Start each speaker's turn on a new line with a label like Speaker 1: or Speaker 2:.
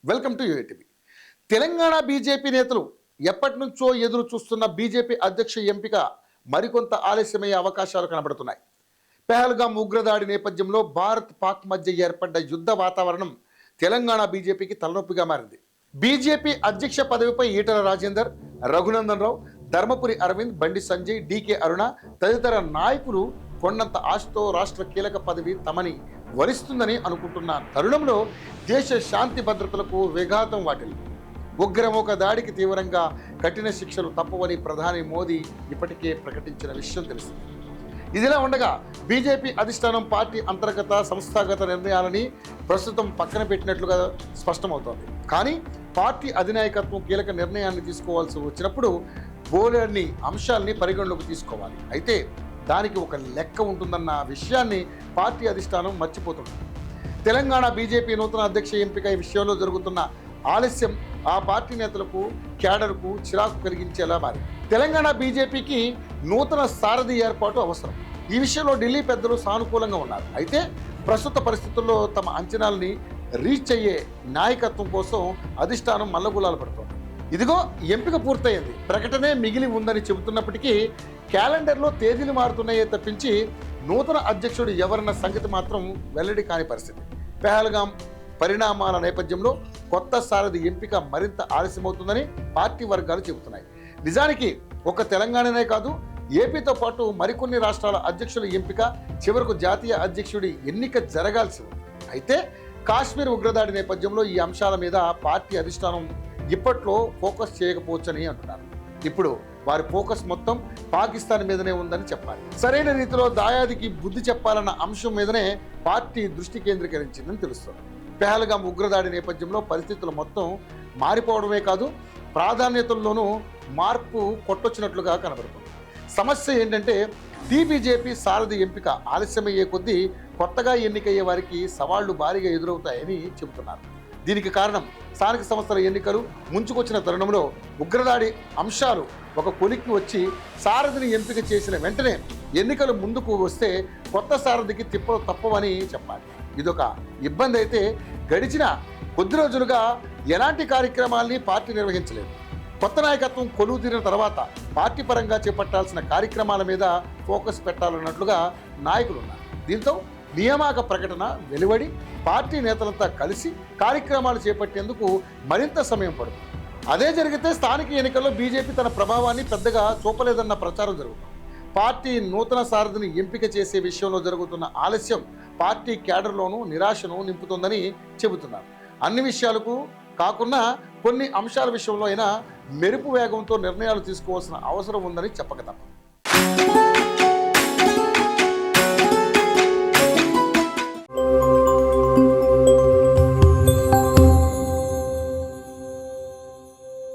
Speaker 1: Welcome to UTV. Telangana BJP నేతలు ఎప్పటి నుంచో ఎదురు చూస్తున్న బీజేపీ అధ్యక్ష ఎంపిక మరికొంత ఆలస్యమయ్యే అవకాశాలు కనబడుతున్నాయి. పెహల్గాం ఉగ్రదాడి నేపథ్యంలో భారత్ పాక్ మధ్య ఏర్పడ్డ యుద్ధ వాతావరణం తెలంగాణ బీజేపీకి తలనొప్పిగా మారింది. బీజేపీ అధ్యక్ష పదవిపై ఈటల రాజేందర్, రఘునందన్ రావు, ధర్మపురి అరవింద్, బండి సంజయ్, డీకే అరుణ తదితర నాయకులు కొండంత ఆశతో రాష్ట్ర కీలక పదవి తమని వరిస్తుందని అనుకుంటున్న తరుణంలో దేశ శాంతి భద్రతలకు విఘాతం వాటిల్లింది. ఉగ్రమూక దాడికి తీవ్రంగా కఠిన శిక్షలు తప్పవని ప్రధాని మోదీ ఇప్పటికే ప్రకటించిన విషయం తెలుస్తుంది. ఇదిలా ఉండగా బీజేపీ అధిష్టానం పార్టీ అంతర్గత సంస్థాగత నిర్ణయాలని ప్రస్తుతం పక్కన పెట్టినట్లుగా స్పష్టమవుతోంది. కానీ పార్టీ అధినాయకత్వం కీలక నిర్ణయాన్ని తీసుకోవాల్సి వచ్చినప్పుడు బోలెడన్ని అంశాలని పరిగణలోకి తీసుకోవాలి. అయితే దానికి ఒక లెక్క ఉంటుందన్న విషయాన్ని పార్టీ అధిష్టానం మర్చిపోతుంది. తెలంగాణ బీజేపీ నూతన అధ్యక్ష ఎంపిక విషయంలో జరుగుతున్న ఆలస్యం ఆ పార్టీ నేతలకు, క్యాడర్కు చిరాకు కలిగించేలా మారింది. తెలంగాణ బీజేపీకి నూతన సారథి ఏర్పాటు అవసరం. ఈ విషయంలో ఢిల్లీ పెద్దలు సానుకూలంగా ఉన్నారు. అయితే ప్రస్తుత పరిస్థితుల్లో తమ అంచనాలని రీచ్ అయ్యే నాయకత్వం కోసం అధిష్టానం మల్లగులాలు పడుతోంది. ఇదిగో ఎంపిక పూర్తయింది, ప్రకటనే మిగిలి ఉందని చెబుతున్నప్పటికీ క్యాలెండర్లో తేదీలు మారుతున్నాయే తప్పించి నూతన అధ్యక్షుడు ఎవరన్న సంగతి మాత్రం వెల్లడి కాని పరిస్థితి. పెహల్గాం పరిణామాల నేపథ్యంలో కొత్త సారథి ఎంపిక మరింత ఆలస్యమవుతుందని పార్టీ వర్గాలు చెబుతున్నాయి. నిజానికి ఒక తెలంగాణనే కాదు, ఏపీతో పాటు మరికొన్ని రాష్ట్రాల అధ్యక్షుల ఎంపిక, చివరకు జాతీయ అధ్యక్షుడి ఎన్నిక జరగాల్సి ఉంది. అయితే కాశ్మీర్ ఉగ్రదాడి నేపథ్యంలో ఈ అంశాల మీద పార్టీ అధిష్టానం ఇప్పట్లో ఫోకస్ చేయకపోవచ్చని అంటున్నారు. ఇప్పుడు వారి ఫోకస్ మొత్తం పాకిస్తాన్ మీదనే ఉందని చెప్పాలి. సరైన రీతిలో దాయాదికి బుద్ధి చెప్పాలన్న అంశం మీదనే పార్టీ దృష్టి కేంద్రీకరించిందని తెలుస్తుంది. పెహల్గాం ఉగ్రదాడి నేపథ్యంలో పరిస్థితులు మొత్తం మారిపోవడమే కాదు, ప్రాధాన్యతల్లోనూ మార్పు కొట్టొచ్చినట్లుగా కనబడుతుంది. సమస్య ఏంటంటే బీజేపీ సారథి ఎంపిక ఆలస్యమయ్యే కొద్దీ కొత్తగా ఎన్నికయ్యే వారికి సవాళ్లు భారీగా ఎదురవుతాయని చెబుతున్నారు. దీనికి కారణం స్థానిక సంస్థల ఎన్నికలు ముంచుకొచ్చిన తరుణంలో ఉగ్రదాడి అంశాలు ఒక కొలిక్కి వచ్చి సారథిని ఎంపిక చేసిన వెంటనే ఎన్నికలు ముందుకు వస్తే కొత్త సారథికి తిప్పలు తప్పవని చెప్పాలి. ఇదొక ఇబ్బంది. అయితే గడిచిన కొద్ది రోజులుగా ఎలాంటి కార్యక్రమాల్ని పార్టీ నిర్వహించలేదు. కొత్త నాయకత్వం కొలువు తీరిన తర్వాత పార్టీ పరంగా చేపట్టాల్సిన కార్యక్రమాల మీద ఫోకస్ పెట్టాలన్నట్లుగా నాయకులు ఉన్నారు. దీంతో నియామక ప్రకటన వెలువడి పార్టీ నేతలంతా కలిసి కార్యక్రమాలు చేపట్టేందుకు మరింత సమయం పడుతుంది. అదే జరిగితే స్థానిక ఎన్నికల్లో బీజేపీ తన ప్రభావాన్ని పెద్దగా చూపలేదన్న ప్రచారం జరుగుతుంది. పార్టీ నూతన సారథిని ఎంపిక చేసే విషయంలో జరుగుతున్న ఆలస్యం పార్టీ క్యాడర్లోనూ నిరాశను నింపుతుందని చెబుతున్నారు. అన్ని విషయాలకు కాకుండా కొన్ని అంశాల విషయంలో అయినా మెరుపు వేగంతో నిర్ణయాలు తీసుకోవాల్సిన అవసరం ఉందని చెప్పక తప్పదు.